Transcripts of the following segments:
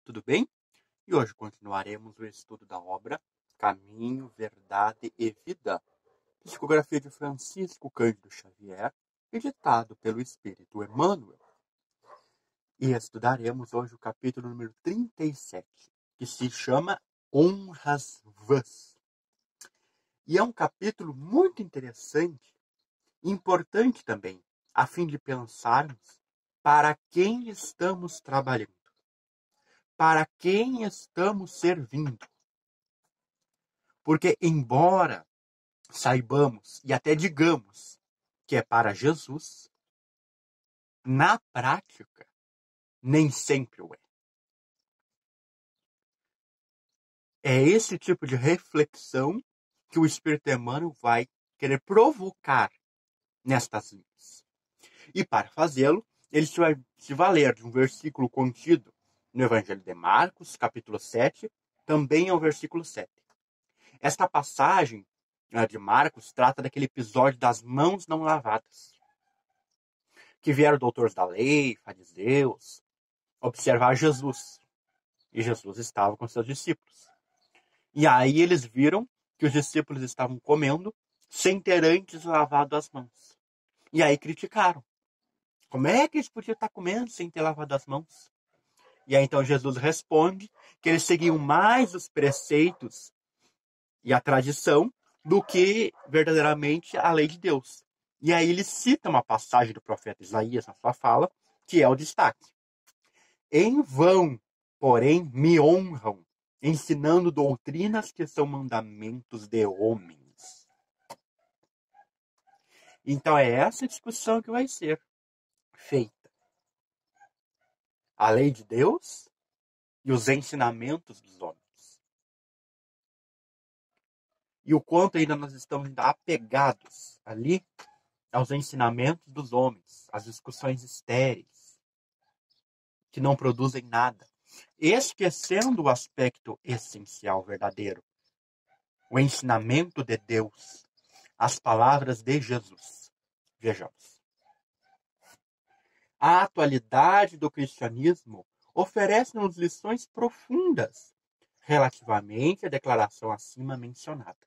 Tudo bem? E hoje continuaremos o estudo da obra Caminho, Verdade e Vida, psicografia de Francisco Cândido Xavier, editado pelo Espírito Emmanuel. E estudaremos hoje o capítulo número 37, que se chama Honras Vãs. E é um capítulo muito interessante e importante também, a fim de pensarmos para quem estamos trabalhando, para quem estamos servindo. Porque, embora saibamos e até digamos que é para Jesus, na prática, nem sempre o é. É esse tipo de reflexão que o Espírito Emmanuel vai querer provocar nestas linhas. E para fazê-lo, ele vai se valer de um versículo contido no Evangelho de Marcos, capítulo 7, também ao versículo 7. Esta passagem de Marcos trata daquele episódio das mãos não lavadas, que vieram doutores da lei, fariseus, observar Jesus. E Jesus estava com seus discípulos. E aí eles viram que os discípulos estavam comendo sem ter antes lavado as mãos. E aí criticaram. Como é que eles podiam estar comendo sem ter lavado as mãos? E aí então Jesus responde que eles seguiam mais os preceitos e a tradição do que verdadeiramente a lei de Deus. E aí ele cita uma passagem do profeta Isaías na sua fala, que é o destaque. Em vão, porém, me honram, ensinando doutrinas que são mandamentos de homens. Então é essa discussão que vai ser feita. A lei de Deus e os ensinamentos dos homens. E o quanto ainda nós estamos ainda apegados ali aos ensinamentos dos homens, às discussões estéreis, que não produzem nada, esquecendo o aspecto essencial, verdadeiro, o ensinamento de Deus, as palavras de Jesus. Vejamos. A atualidade do cristianismo oferece-nos lições profundas relativamente à declaração acima mencionada.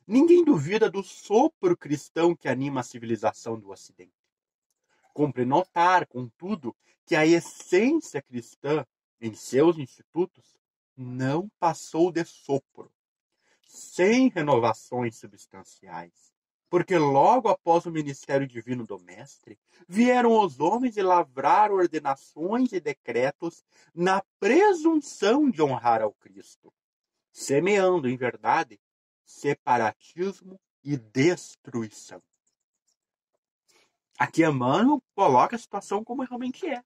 Ninguém duvida do sopro cristão que anima a civilização do Ocidente. Cumpre notar, contudo, que a essência cristã em seus institutos não passou de sopro, sem renovações substanciais. Porque logo após o ministério divino do Mestre, vieram os homens e lavraram ordenações e decretos na presunção de honrar ao Cristo, semeando, em verdade, separatismo e destruição. Aqui Emmanuel coloca a situação como realmente é.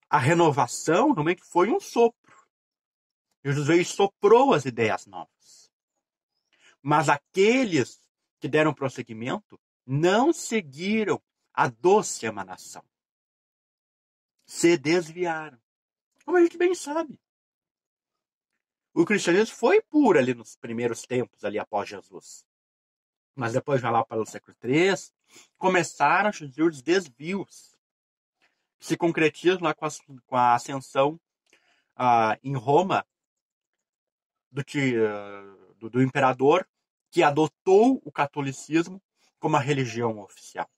A renovação realmente foi um sopro. Jesus veio e soprou as ideias novas. Mas aqueles que deram prosseguimento não seguiram a doce emanação. Se desviaram. Como a gente bem sabe. O cristianismo foi puro ali nos primeiros tempos, ali após Jesus. Mas depois, já lá para o século III, começaram a surgir os desvios, que se concretizam lá com a ascensão em Roma do imperador, que adotou o catolicismo como a religião oficial,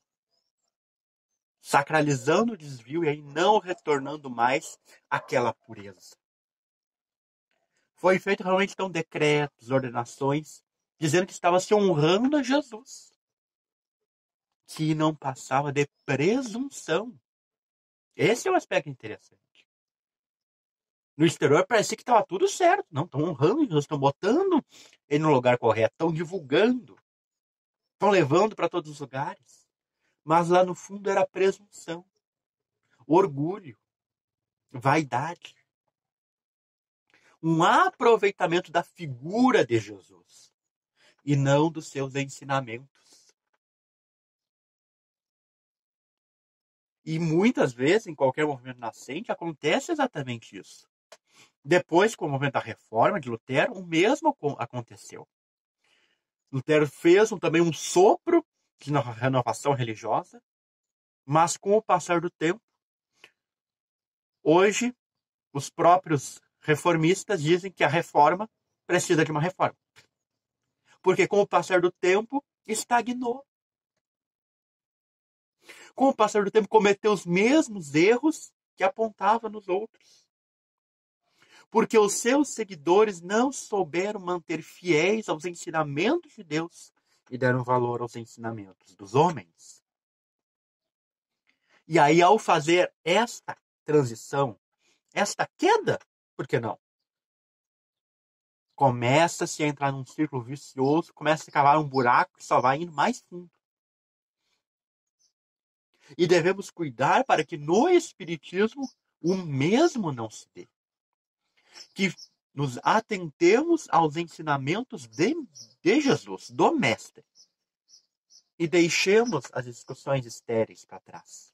sacralizando o desvio e aí não retornando mais àquela pureza. Foi feito realmente então decretos, ordenações, dizendo que estava se honrando a Jesus, que não passava de presunção. Esse é um aspecto interessante. No exterior parecia que estava tudo certo. Não, estão honrando Jesus, estão botando ele no lugar correto, estão divulgando, estão levando para todos os lugares. Mas lá no fundo era presunção, orgulho, vaidade. Um aproveitamento da figura de Jesus e não dos seus ensinamentos. E muitas vezes, em qualquer movimento nascente, acontece exatamente isso. Depois, com o movimento da reforma de Lutero, o mesmo aconteceu. Lutero fez também um sopro de renovação religiosa, mas com o passar do tempo, Hoje, os próprios reformistas dizem que a reforma precisa de uma reforma. Porque com o passar do tempo, estagnou. Com o passar do tempo, cometeu os mesmos erros que apontava nos outros. Porque os seus seguidores não souberam manter fiéis aos ensinamentos de Deus e deram valor aos ensinamentos dos homens. E aí, ao fazer esta transição, esta queda, por que não? Começa-se a entrar num círculo vicioso, começa a cavar um buraco que só vai indo mais fundo. E devemos cuidar para que no Espiritismo o mesmo não se dê. Que nos atentemos aos ensinamentos de Jesus, do Mestre. E deixemos as discussões estéreis para trás.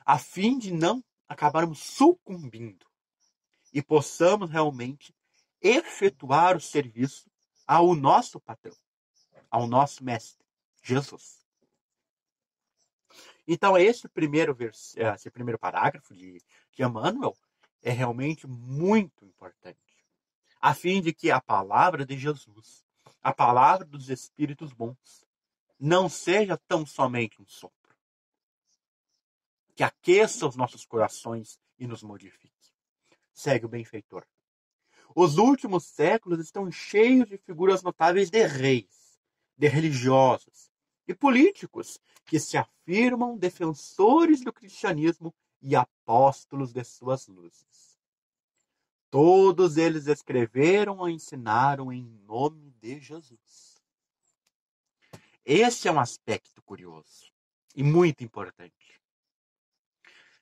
A fim de não acabarmos sucumbindo. E possamos realmente efetuar o serviço ao nosso patrão, ao nosso Mestre, Jesus. Então, esse primeiro parágrafo de Emmanuel é realmente muito importante, a fim de que a palavra de Jesus, a palavra dos Espíritos bons, não seja tão somente um sopro, que aqueça os nossos corações e nos modifique. Segue o benfeitor. Os últimos séculos estão cheios de figuras notáveis de reis, de religiosos e políticos que se afirmam defensores do cristianismo e apóstolos de suas luzes. Todos eles escreveram ou ensinaram em nome de Jesus. Esse é um aspecto curioso e muito importante.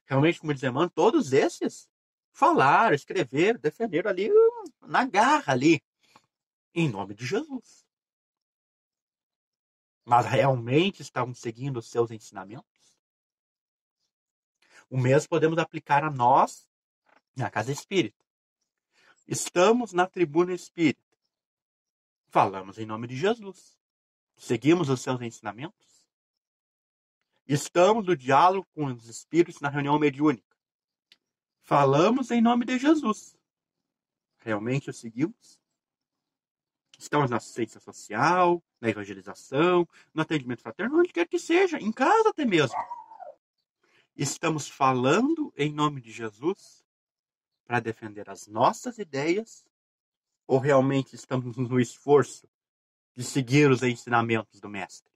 Realmente, como diz Emmanuel, todos esses falaram, escreveram, defenderam ali na garra ali, em nome de Jesus. Mas realmente estavam seguindo os seus ensinamentos? O mesmo podemos aplicar a nós na casa espírita. Estamos na tribuna espírita. Falamos em nome de Jesus. Seguimos os seus ensinamentos? Estamos no diálogo com os espíritos na reunião mediúnica. Falamos em nome de Jesus. Realmente o seguimos? Estamos na assistência social, na evangelização, no atendimento fraterno, onde quer que seja, em casa até mesmo. Estamos falando em nome de Jesus para defender as nossas ideias ou realmente estamos no esforço de seguir os ensinamentos do Mestre?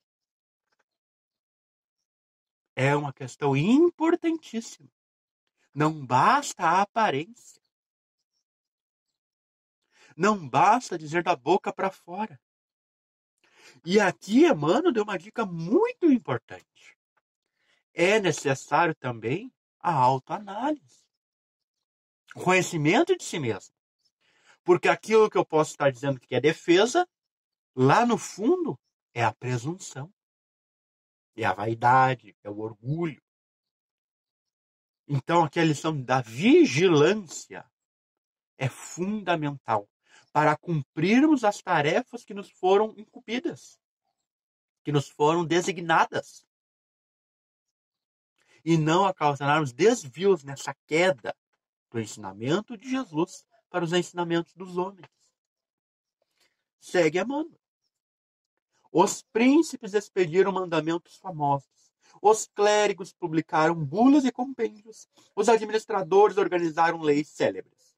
É uma questão importantíssima. Não basta a aparência. Não basta dizer da boca para fora. E aqui Emmanuel deu uma dica muito importante. É necessário também a autoanálise. O conhecimento de si mesmo. Porque aquilo que eu posso estar dizendo que é defesa, lá no fundo, é a presunção. É a vaidade, é o orgulho. Então, aqui a lição da vigilância é fundamental para cumprirmos as tarefas que nos foram incumbidas, que nos foram designadas. E não ocasionarmos desvios nessa queda do ensinamento de Jesus para os ensinamentos dos homens. Segue Emmanuel. Os príncipes expediram mandamentos famosos. Os clérigos publicaram bulas e compêndios. Os administradores organizaram leis célebres.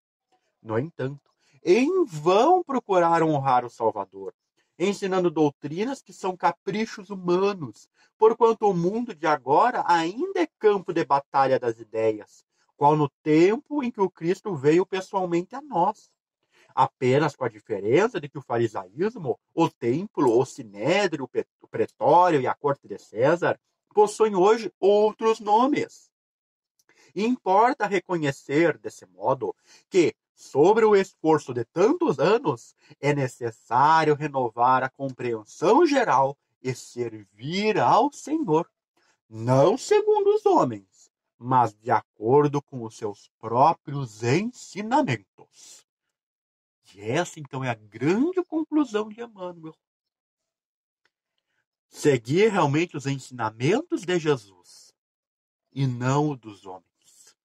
No entanto, em vão procuraram honrar o Salvador, ensinando doutrinas que são caprichos humanos, porquanto o mundo de agora ainda é campo de batalha das ideias, qual no tempo em que o Cristo veio pessoalmente a nós. Apenas com a diferença de que o farisaísmo, o templo, o sinédrio, o pretório e a corte de César possuem hoje outros nomes. Importa reconhecer, desse modo, que, sobre o esforço de tantos anos, é necessário renovar a compreensão geral e servir ao Senhor, não segundo os homens, mas de acordo com os seus próprios ensinamentos. E essa, então, é a grande conclusão de Emmanuel. Seguir realmente os ensinamentos de Jesus e não o dos homens.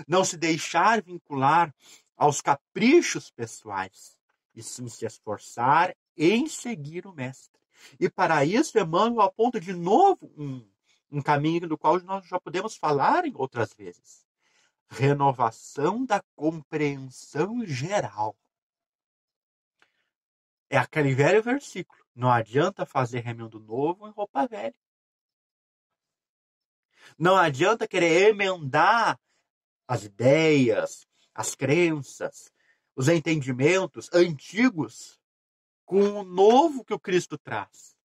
Não se deixar vincular aos caprichos pessoais, e sim se esforçar em seguir o Mestre. E para isso, Emmanuel aponta de novo um caminho do qual nós já podemos falar em outras vezes. Renovação da compreensão geral. É aquele velho versículo. Não adianta fazer remendo novo em roupa velha. Não adianta querer emendar as ideias, as crenças, os entendimentos antigos com o novo que o Cristo traz.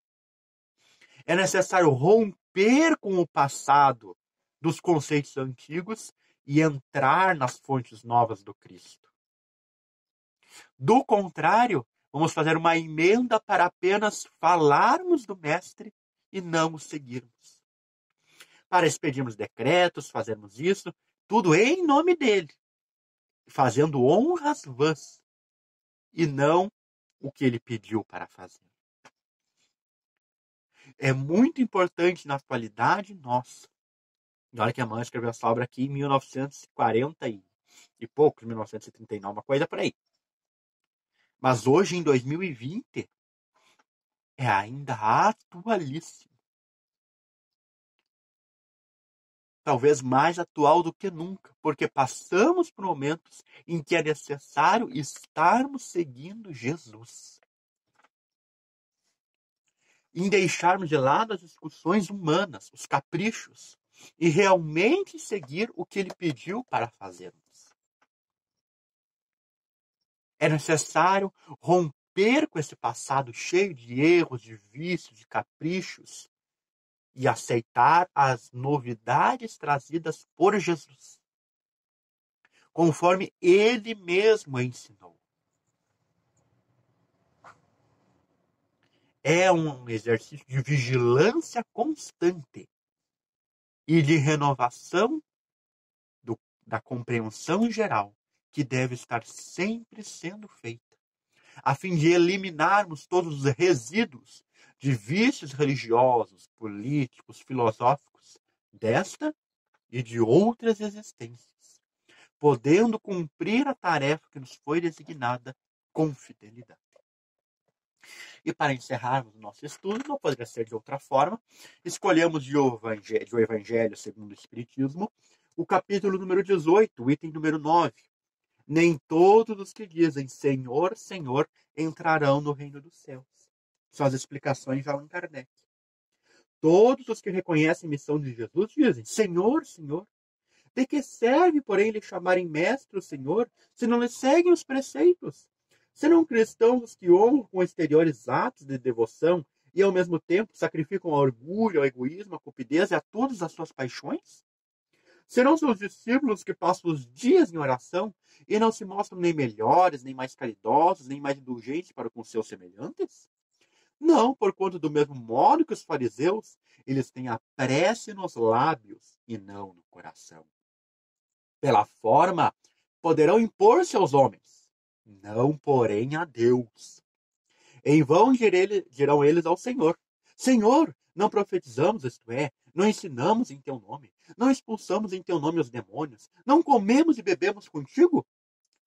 É necessário romper com o passado dos conceitos antigos e entrar nas fontes novas do Cristo. Do contrário, vamos fazer uma emenda para apenas falarmos do Mestre e não o seguirmos. Para expedirmos decretos, fazermos isso, tudo em nome dele, fazendo honras vãs e não o que ele pediu para fazer. É muito importante na atualidade nossa. E olha que a mãe escreveu essa obra aqui em 1940 e poucos, 1939, uma coisa por aí. Mas hoje, em 2020, é ainda atualíssimo. Talvez mais atual do que nunca, porque passamos por momentos em que é necessário estarmos seguindo Jesus. Em deixarmos de lado as discussões humanas, os caprichos, e realmente seguir o que ele pediu para fazermos. É necessário romper com esse passado cheio de erros, de vícios, de caprichos, e aceitar as novidades trazidas por Jesus, conforme ele mesmo ensinou. É um exercício de vigilância constante e de renovação da compreensão geral, que deve estar sempre sendo feita, a fim de eliminarmos todos os resíduos de vícios religiosos, políticos, filosóficos, desta e de outras existências, podendo cumprir a tarefa que nos foi designada com fidelidade. E para encerrarmos o nosso estudo, não poderia ser de outra forma, escolhemos de O Evangelho segundo o Espiritismo, o capítulo número 18, o item número 9. Nem todos os que dizem Senhor, Senhor, entrarão no reino dos céus. São as explicações de Allan Kardec. Todos os que reconhecem a missão de Jesus dizem Senhor, Senhor. De que serve, porém, lhe chamarem mestre o Senhor, se não lhe seguem os preceitos? Serão cristãos os que honram com exteriores atos de devoção e, ao mesmo tempo, sacrificam ao orgulho, ao egoísmo, à cupidez e a todas as suas paixões? Serão seus discípulos que passam os dias em oração e não se mostram nem melhores, nem mais caridosos, nem mais indulgentes para com seus semelhantes? Não, porquanto do mesmo modo que os fariseus, eles têm a prece nos lábios e não no coração. Pela forma, poderão impor-se aos homens, não, porém, a Deus. Em vão dirão eles ao Senhor: Senhor, não profetizamos, isto é, não ensinamos em teu nome, não expulsamos em teu nome os demônios, não comemos e bebemos contigo?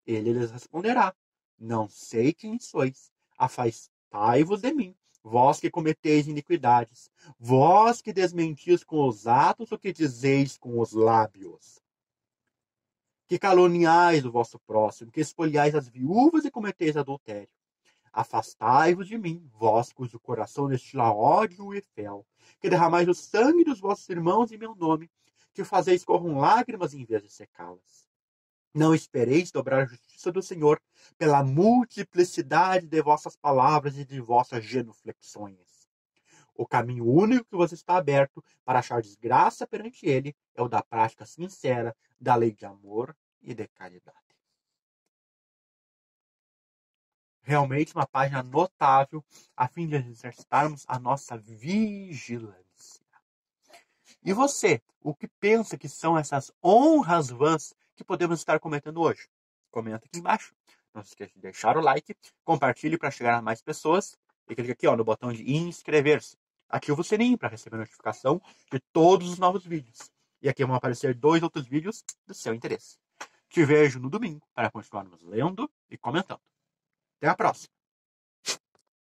Ele lhes responderá: Não sei quem sois, afastai-vos de mim, vós que cometeis iniquidades, vós que desmentis com os atos o que dizeis com os lábios. Que caluniais o vosso próximo, que espoliais as viúvas e cometeis adultério. Afastai-vos de mim, vós cujo coração destila ódio e fel, que derramais o sangue dos vossos irmãos em meu nome, que fazeis corram lágrimas em vez de secá-las. Não espereis dobrar a justiça do Senhor pela multiplicidade de vossas palavras e de vossas genuflexões. O caminho único que vos está aberto para achar desgraça perante ele é o da prática sincera da lei de amor e de caridade. Realmente uma página notável a fim de exercitarmos a nossa vigilância. E você, o que pensa que são essas honras vãs que podemos estar cometendo hoje? Comenta aqui embaixo. Não se esqueça de deixar o like, compartilhe para chegar a mais pessoas e clique aqui no botão de inscrever-se. Ative o sininho para receber notificação de todos os novos vídeos. E aqui vão aparecer 2 outros vídeos do seu interesse. Te vejo no domingo para continuarmos lendo e comentando. Até a próxima!